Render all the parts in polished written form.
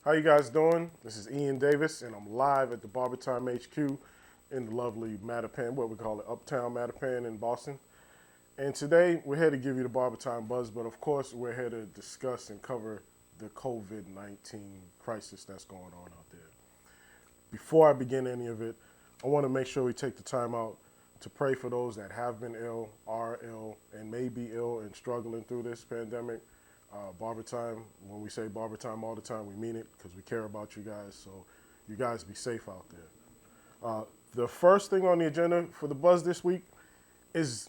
How you guys doing? This is Ian Davis, and I'm live at the BarberTime HQ in the lovely Mattapan, what we call it, Uptown Mattapan in Boston. And today, we're here to give you the BarberTime Buzz, but of course, we're here to discuss and cover the COVID-19 crisis that's going on out there. Before I begin any of it, I want to make sure we take the time out to pray for those that have been ill, are ill, and may be ill and struggling through this pandemic. BarberTime, when we say BarberTime all the time, we mean it because we care about you guys. So you guys be safe out there. The first thing on the agenda for the buzz this week is,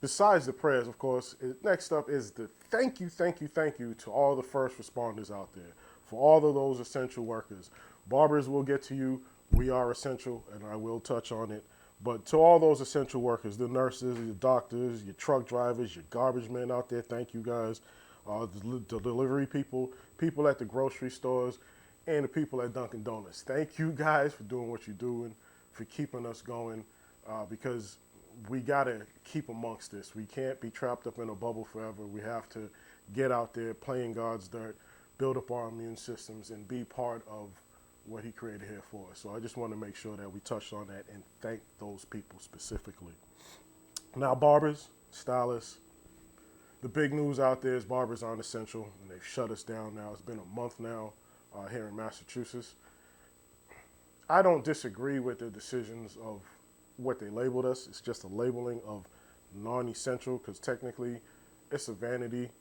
besides the prayers, of course, next up is the thank you to all the first responders out there, for all of those essential workers. Barbers will get to you. We are essential, and I will touch on it. But to all those essential workers, the nurses, your doctors, your truck drivers, your garbage men out there, thank you guys. The delivery people, people at the grocery stores, and the people at Dunkin' Donuts. Thank you guys for doing what you're doing, for keeping us going, because we got to keep amongst this. We can't be trapped up in a bubble forever. We have to get out there, play in God's dirt, build up our immune systems, and be part of what he created here for us. So I just want to make sure that we touched on that and thank those people specifically. Now, barbers, stylists, the big news out there is barbers aren't essential, and they've shut us down now. It's been a month now here in Massachusetts. I don't disagree with the decisions of what they labeled us. It's just a labeling of non-essential because technically it's a vanity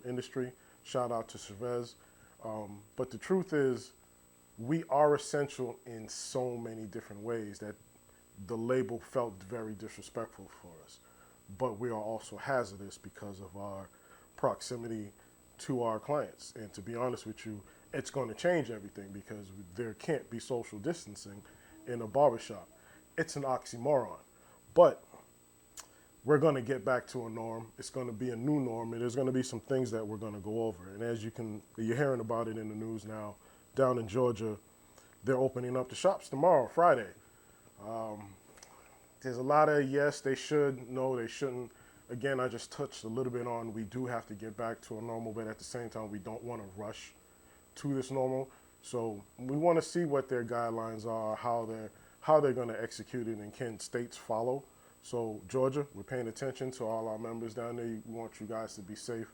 industry. Shout out to Chavez. But the truth is we are essential in so many different ways that the label felt very disrespectful for us. But we are also hazardous because of our proximity to our clients. And to be honest with you, it's going to change everything because there can't be social distancing in a barbershop. It's an oxymoron. But we're going to get back to a norm. It's going to be a new norm, and there's going to be some things that we're going to go over. And as you're hearing about it in the news now, down in Georgia, they're opening up the shops tomorrow, Friday. There's a lot of yes, they should, no, they shouldn't. Again, I just touched a little bit on we do have to get back to a normal, but at the same time, we don't want to rush to this normal. So we want to see what their guidelines are, how they're going to execute it, and can states follow. So Georgia, we're paying attention to all our members down there. We want you guys to be safe.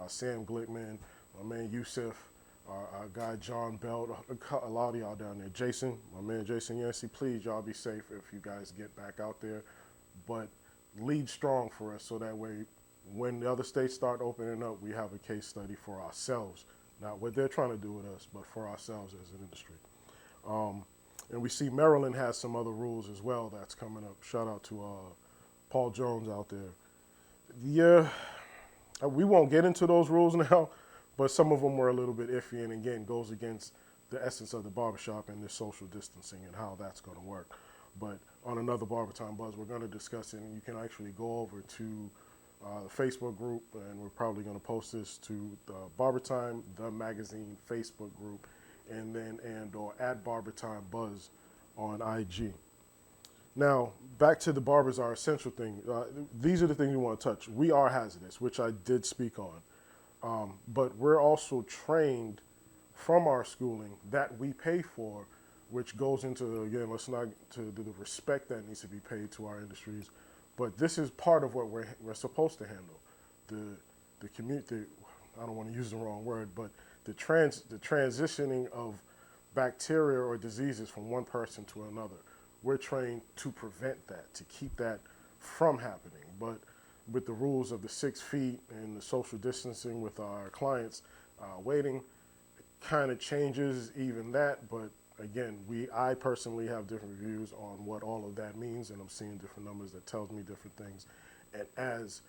Sam Glickman, my man Yusuf, our guy John Belt, a lot of y'all down there. Jason, my man Jason Yancey, please y'all be safe if you guys get back out there. But lead strong for us so that way when the other states start opening up, we have a case study for ourselves. Not what they're trying to do with us, but for ourselves as an industry. And we see Maryland has some other rules as well that's coming up. Shout out to Paul Jones out there. Yeah, we won't get into those rules now, but some of them were a little bit iffy, and again, goes against the essence of the barbershop and this social distancing and how that's going to work. But on another BarberTime Buzz, we're going to discuss it, and you can actually go over to the Facebook group, and we're probably going to post this to the BarberTime, the magazine Facebook group, or at BarberTime Buzz on IG. Now, back to the barbers are essential thing. These are the things we want to touch. We are hazardous, which I did speak on. But we're also trained from our schooling that we pay for, which goes into, again, let's not to the respect that needs to be paid to our industries. But this is part of what we're supposed to handle. The community, I don't want to use the wrong word, but the transitioning of bacteria or diseases from one person to another. We're trained to prevent that, to keep that from happening. But with the rules of the 6 feet and the social distancing with our clients waiting, kind of changes even that. But again, I personally have different views on what all of that means, and I'm seeing different numbers that tells me different things. And as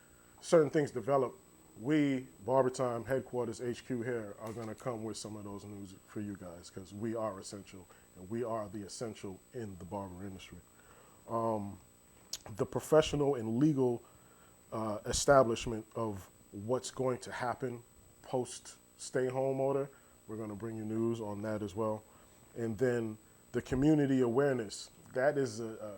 certain things develop, we, BarberTime headquarters HQ here, are going to come with some of those news for you guys because we are essential, and we are the essential in the barber industry. The professional and legal establishment of what's going to happen post stay-home order. We're going to bring you news on that as well. And then the community awareness. That is a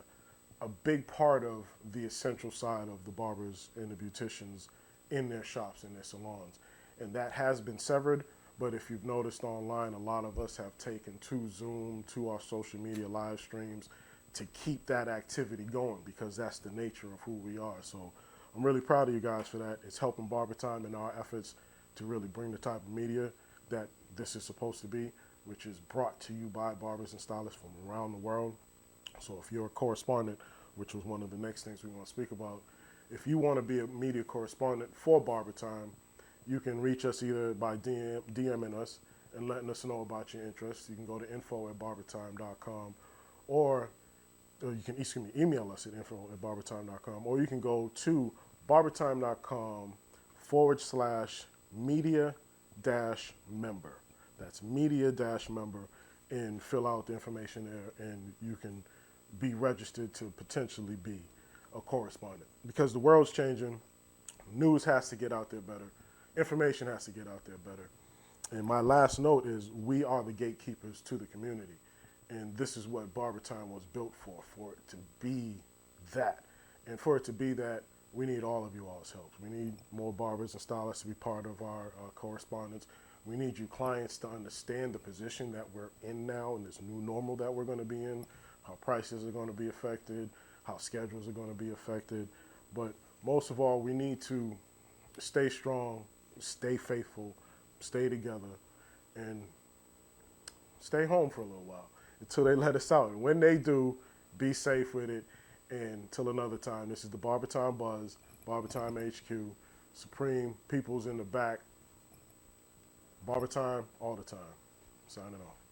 big part of the essential side of the barbers and the beauticians in their shops, in their salons. And that has been severed, But if you've noticed online, a lot of us have taken to Zoom, to our social media live streams to keep that activity going because that's the nature of who we are. So I'm really proud of you guys for that. It's helping BarberTime in our efforts to really bring the type of media that this is supposed to be, which is brought to you by barbers and stylists from around the world. So if you're a correspondent, which was one of the next things we want to speak about, if you want to be a media correspondent for BarberTime, you can reach us either by DMing us and letting us know about your interests. You can go to info@barbertime.com, or you can email us at info@barbertime.com, or you can go to barbertime.com/media-member. That's media-member, and fill out the information there, and you can be registered to potentially be a correspondent. Because the world's changing, news has to get out there better, information has to get out there better. And my last note is we are the gatekeepers to the community. And this is what BarberTime was built for it to be that. And for it to be that, we need all of you all's help. We need more barbers and stylists to be part of our correspondence. We need you clients to understand the position that we're in now and this new normal that we're going to be in, how prices are going to be affected, how schedules are going to be affected. But most of all, we need to stay strong, stay faithful, stay together, and stay home for a little while until they let us out. And when they do, be safe with it. And until another time, this is the BarberTime Buzz, BarberTime HQ, Supreme People's in the back. BarberTime all the time. Signing off.